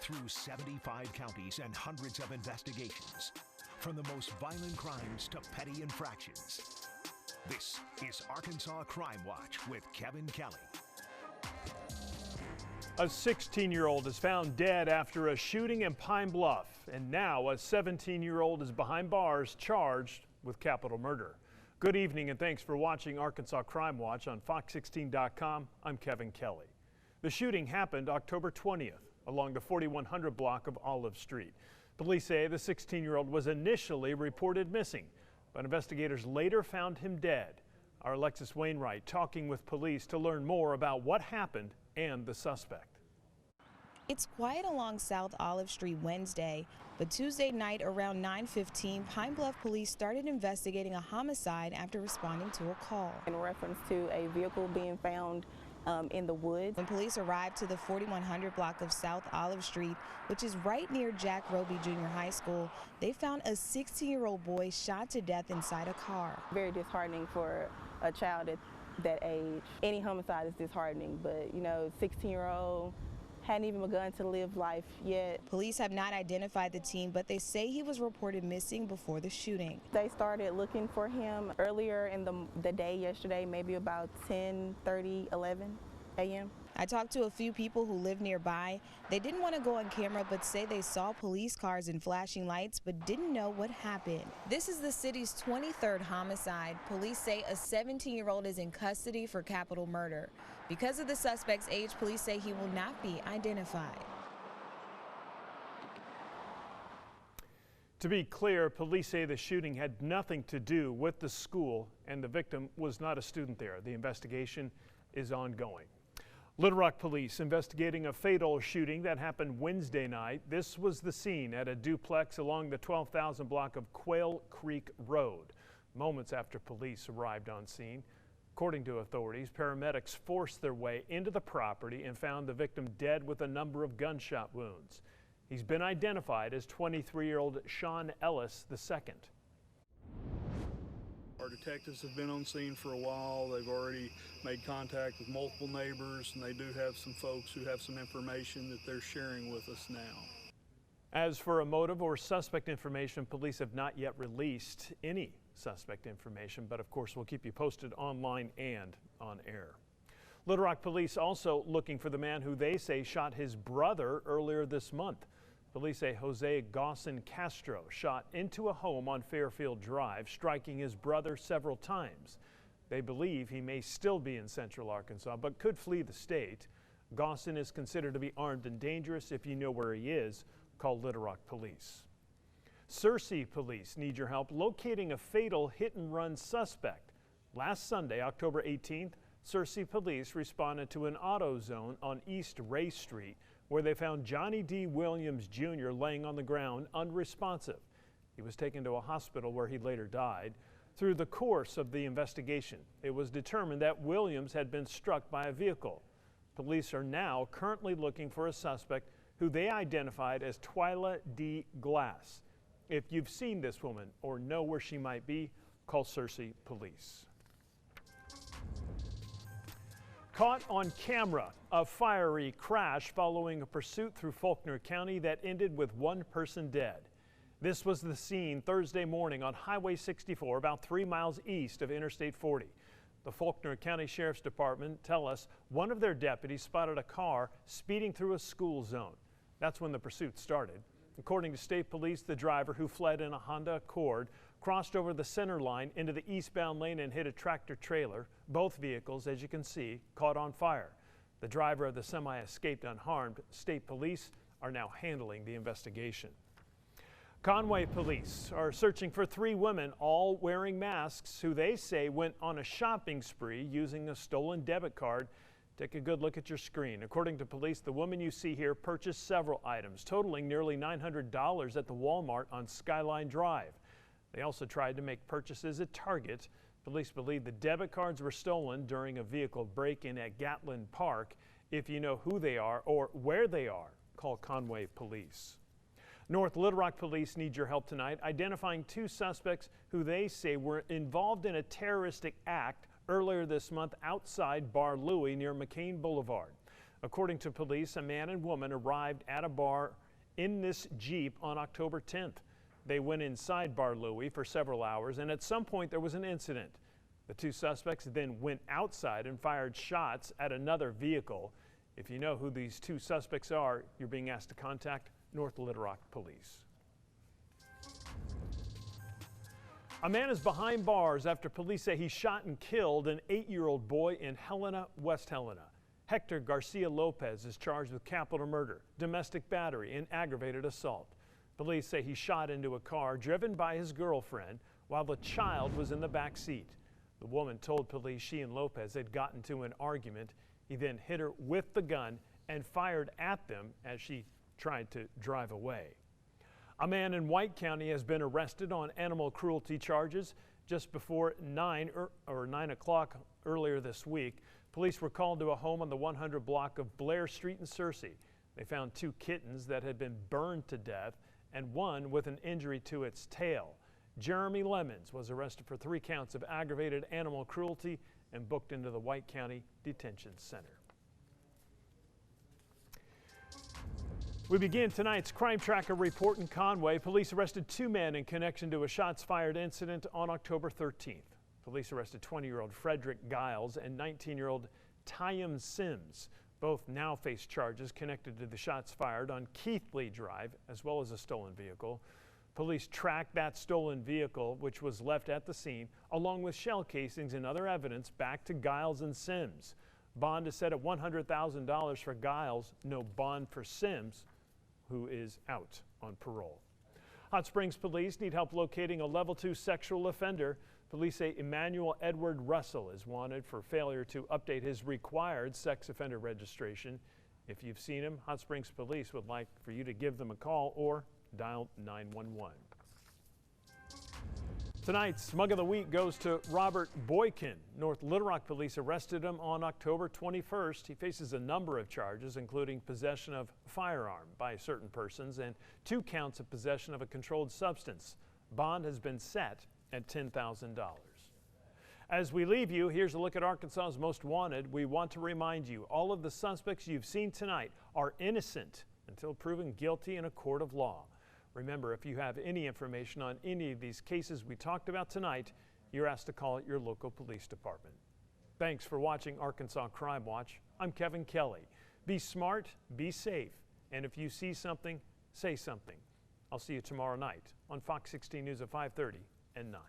through 75 counties and hundreds of investigations, from the most violent crimes to petty infractions. This is Arkansas Crime Watch with Kevin Kelly. A 16-year-old is found dead after a shooting in Pine Bluff, and now a 17-year-old is behind bars charged with capital murder. Good evening and thanks for watching Arkansas Crime Watch on Fox16.com. I'm Kevin Kelly. The shooting happened October 20th along the 4100 block of Olive Street. Police say the 16-year-old was initially reported missing, but investigators later found him dead. Our Alexis Wainwright talking with police to learn more about what happened and the suspect. It's quiet along South Olive Street Wednesday, but Tuesday night around 9:15, Pine Bluff police started investigating a homicide after responding to a call. In reference to a vehicle being found in the woods. When police arrived to the 4100 block of South Olive Street, which is right near Jack Roby Junior High School, they found a 16-year-old boy shot to death inside a car. Very disheartening for a child at that age. Any homicide is disheartening, but you know, 16-year-old hadn't even begun to live life yet. Police have not identified the teen, but they say he was reported missing before the shooting. They started looking for him earlier in the day yesterday, maybe about 10:30, 11 a.m. I talked to a few people who live nearby. They didn't want to go on camera, but say they saw police cars and flashing lights, but didn't know what happened. This is the city's 23rd homicide. Police say a 17-year-old is in custody for capital murder. Because of the suspect's age, police say he will not be identified. To be clear, police say the shooting had nothing to do with the school and the victim was not a student there. The investigation is ongoing. Little Rock police investigating a fatal shooting that happened Wednesday night. This was the scene at a duplex along the 12,000 block of Quail Creek Road, moments after police arrived on scene. According to authorities, paramedics forced their way into the property and found the victim dead with a number of gunshot wounds. He's been identified as 23-year-old Sean Ellis II. Our detectives have been on scene for a while. They've already made contact with multiple neighbors, and they do have some folks who have some information that they're sharing with us now. As for a motive or suspect information, police have not yet released any suspect information, but of course we'll keep you posted online and on air. Little Rock police also looking for the man who they say shot his brother earlier this month. Police say Jose Gaussen Castro shot into a home on Fairfield Drive, striking his brother several times. They believe he may still be in central Arkansas, but could flee the state. Gaussen is considered to be armed and dangerous. If you know where he is, call Little Rock police. Searcy police need your help locating a fatal hit-and-run suspect. Last Sunday, October 18th, Searcy police responded to an auto zone on East Ray Street where they found Johnny D. Williams Jr. laying on the ground unresponsive. He was taken to a hospital where he later died. Through the course of the investigation, it was determined that Williams had been struck by a vehicle. Police are now currently looking for a suspect who they identified as Twyla D. Glass. If you've seen this woman or know where she might be, call Searcy police. Caught on camera, a fiery crash following a pursuit through Faulkner County that ended with one person dead. This was the scene Thursday morning on Highway 64, about 3 miles east of Interstate 40. The Faulkner County Sheriff's Department tell us one of their deputies spotted a car speeding through a school zone. That's when the pursuit started. According to state police, the driver, who fled in a Honda Accord, crossed over the center line into the eastbound lane and hit a tractor trailer. Both vehicles, as you can see, caught on fire. The driver of the semi escaped unharmed. State police are now handling the investigation. Conway police are searching for 3 women, all wearing masks, who they say went on a shopping spree using a stolen debit card. Take a good look at your screen. According to police, the woman you see here purchased several items, totaling nearly $900 at the Walmart on Skyline Drive. They also tried to make purchases at Target. Police believe the debit cards were stolen during a vehicle break-in at Gatlin Park. If you know who they are or where they are, call Conway Police. North Little Rock police need your help tonight identifying 2 suspects who they say were involved in a terroristic act earlier this month outside Bar Louie near McCain Boulevard. According to police, a man and woman arrived at a bar in this Jeep on October 10th. They went inside Bar Louie for several hours, and at some point there was an incident. The two suspects then went outside and fired shots at another vehicle. If you know who these two suspects are, you're being asked to contact North Little Rock Police. A man is behind bars after police say he shot and killed an 8-year-old boy in Helena, West Helena. HECTOR GARCIA Lopez is charged with capital murder, domestic battery, and aggravated assault. Police say he shot into a car driven by his girlfriend while the child was in the back seat. The woman told police she and Lopez had gotten into an argument. He then hit her with the gun and fired at them as she tried to drive away. A man in White County has been arrested on animal cruelty charges. Just before 9 o'clock earlier this week, police were called to a home on the 100 block of Blair Street in Searcy. They found 2 kittens that had been burned to death and one with an injury to its tail. Jeremy Lemons was arrested for 3 counts of aggravated animal cruelty and booked into the White County Detention Center. We begin tonight's Crime Tracker report in Conway. Police arrested 2 men in connection to a shots fired incident on October 13th. Police arrested 20-year-old Frederick Giles and 19-year-old Tyam Sims. Both now face charges connected to the shots fired on Keithley Drive, as well as a stolen vehicle. Police tracked that stolen vehicle, which was left at the scene, along with shell casings and other evidence, back to Giles and Sims. Bond is set at $100,000 for Giles, no bond for Sims, who is out on parole. Hot Springs police need help locating a level 2 sexual offender. Police say Emmanuel Edward Russell is wanted for failure to update his required sex offender registration. If you've seen him, Hot Springs police would like for you to give them a call or dial 911. Tonight's Smug of the Week goes to Robert Boykin. North Little Rock police arrested him on October 21st. He faces a number of charges, including possession of a firearm by certain persons and 2 counts of possession of a controlled substance. Bond has been set at $10,000. As we leave you, here's a look at Arkansas's most wanted. We want to remind you, all of the suspects you've seen tonight are innocent until proven guilty in a court of law. Remember, if you have any information on any of these cases we talked about tonight, you're asked to call your local police department. Thanks for watching Arkansas Crime Watch. I'm Kevin Kelly. Be smart, be safe, and if you see something, say something. I'll see you tomorrow night on Fox 16 News at 5:30 and 9.